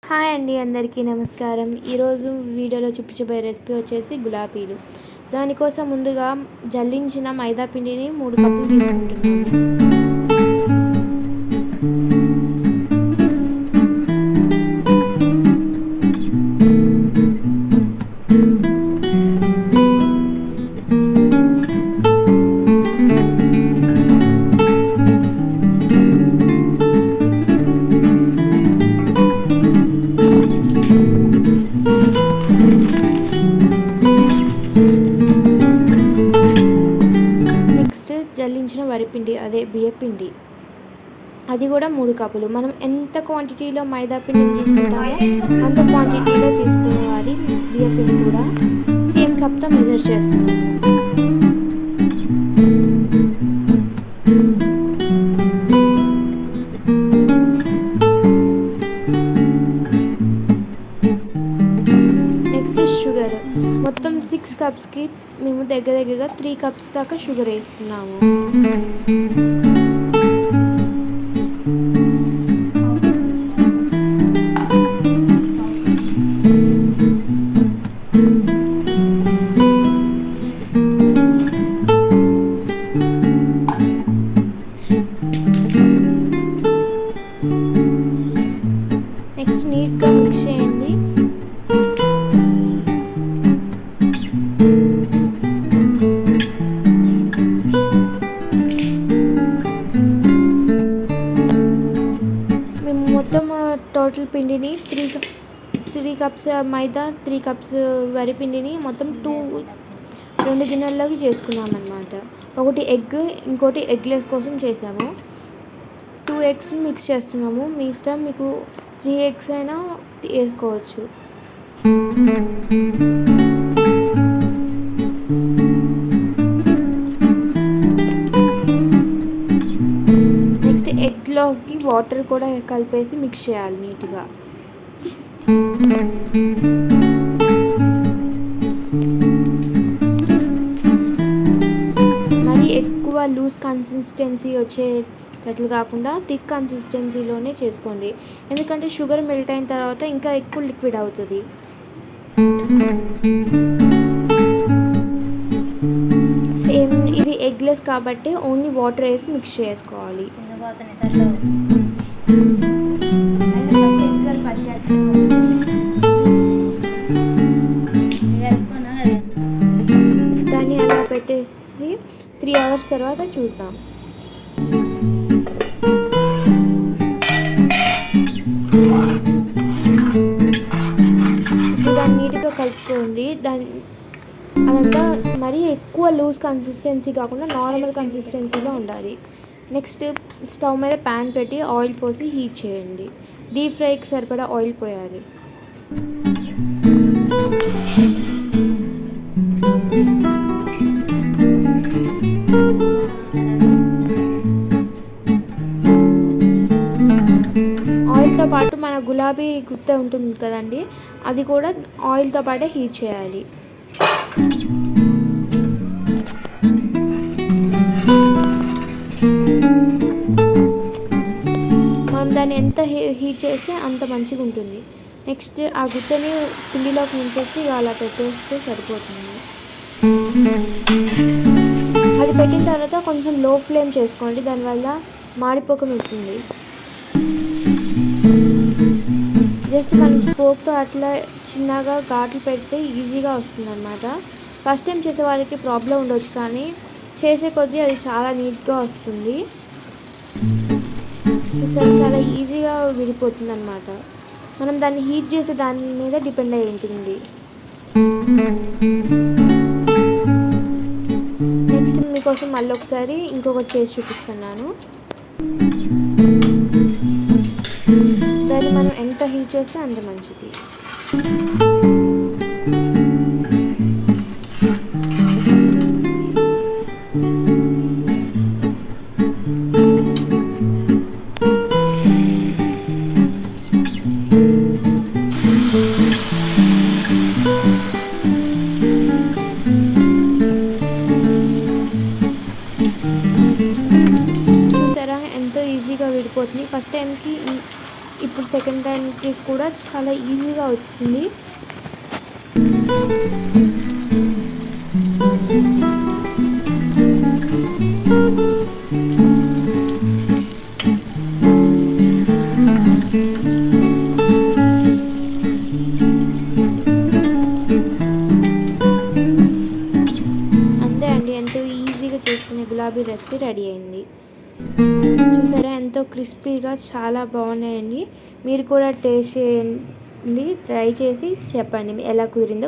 Hi అండి, అందరికీ నమస్కారం. ఈరోజు వీడియోలో చూపించబోయే రెసిపీ వచ్చేసి గులాబీలు. దానికోసం ముందుగా జల్లించిన మైదా పిండిని 3 కప్పులు తీసుకుంటున్నాము. జల్లించిన వరిపిండి, అదే బియ్యపిండి, అది కూడా 3 కప్పులు. మనం ఎంత క్వాంటిటీలో మైదా పిండిని తీసుకుంటామో అంత క్వాంటిటీలో తీసుకోవాలి. బియ్యపిండి కూడా సేమ్ కప్తో మెజర్ చేస్తున్నాము. నెక్స్ట్ షుగర్, మొత్తం 6 కప్స్కి మేము దగ్గరగా 3 కప్స్ దాకా షుగర్ వేస్తున్నాము. నెక్స్ట్ నీట్గా మిక్స్ చేయండి. మేము మొత్తం టోటల్ పిండిని 3 కప్స్ మైదా, 3 కప్స్ వరిపిండిని మొత్తం 2 గిన్నెల్లోకి చేసుకున్నాం అన్నమాట. ఒకటి ఎగ్, ఇంకోటి ఎగ్లెస్ కోసం చేసాము. 2 ఎగ్స్ మిక్స్ చేస్తున్నాము. మీ ఇష్టం, మీకు 3 ఎగ్స్ అయినా వేసుకోవచ్చు. నెక్స్ట్ ఎగ్లోకి వాటర్ కూడా కలిపేసి మిక్స్ చేయాలి నీట్గా. మరి ఎక్కువ లూజ్ కన్సిస్టెన్సీ వచ్చేటట్లు కాకుండా థిక్ కన్సిస్టెన్సీలోనే చేసుకోండి. ఎందుకంటే షుగర్ మెల్ట్ అయిన తర్వాత ఇంకా ఎక్కువ లిక్విడ్ అవుతుంది. సేమ్ ఇది ఎగ్లెస్ కాబట్టి ఓన్లీ వాటర్ వేసి మిక్స్ చేసుకోవాలి. దాన్ని అలా పెట్టేసి 3 అవర్స్ తర్వాత చూద్దాం. దాన్ని నీట్గా కలుపుకోండి. అదంతా మరీ ఎక్కువ లూజ్ కన్సిస్టెన్సీ కాకుండా నార్మల్ కన్సిస్టెన్సీలో ఉండాలి. నెక్స్ట్ స్టవ్ మీద ప్యాన్ పెట్టి ఆయిల్ పోసి హీట్ చేయండి. డీప్ ఫ్రైకి సరిపడా ఆయిల్ పోయాలి. ఆయిల్తో పాటు మన గులాబీ గుత్త ఉంటుంది కదండి, అది కూడా ఆయిల్తో పాటే హీట్ చేయాలి. మనం దాన్ని ఎంత హీట్ చేస్తే అంత మంచిగా ఉంటుంది. నెక్స్ట్ ఆ గుత్తని పిండిలోకి ముంచేసి అలా పెట్టేస్తే సరిపోతుంది. అది పెట్టిన తర్వాత కొంచెం లో ఫ్లేమ్ చేసుకోండి, దానివల్ల మాడిపోకుండా ఉంటుంది. జస్ట్ మనం స్పోక్తో అట్లా చిన్నగా ఘాట్లు పెడితే ఈజీగా వస్తుంది అన్నమాట. ఫస్ట్ టైం చేసే వాళ్ళకి ప్రాబ్లం ఉండొచ్చు, కానీ చేసే కొద్దీ అది చాలా నీట్గా వస్తుంది. చాలా ఈజీగా విడిపోతుంది అన్నమాట. మనం దాన్ని హీట్ చేసే దాని మీద డిపెండ్ అయి ఉంటుంది. నెక్స్ట్ మీకోసం మళ్ళీ ఒకసారి ఇంకొకటి చేసి చూపిస్తున్నాను. దాన్ని మనం ఎంత హీట్ చేస్తే అంత మంచిది. చూసారా ఎంతో ఈజీగా విడిపోతుంది. ఫస్ట్ టైంకి ఇప్పుడు సెకండ్ టైం కేక్ కూడా చాలా ఈజీగా వచ్చింది. అంతే అండి, ఎంతో ఈజీగా చేసుకునే గులాబీ రెసిపీ రెడీ అయింది. చూసారా ఎంతో క్రిస్పీగా చాలా బాగున్నాయండి. మీరు కూడా టేస్ట్ చేయండి, ట్రై చేసి చెప్పండి ఎలా కుదిరిందో.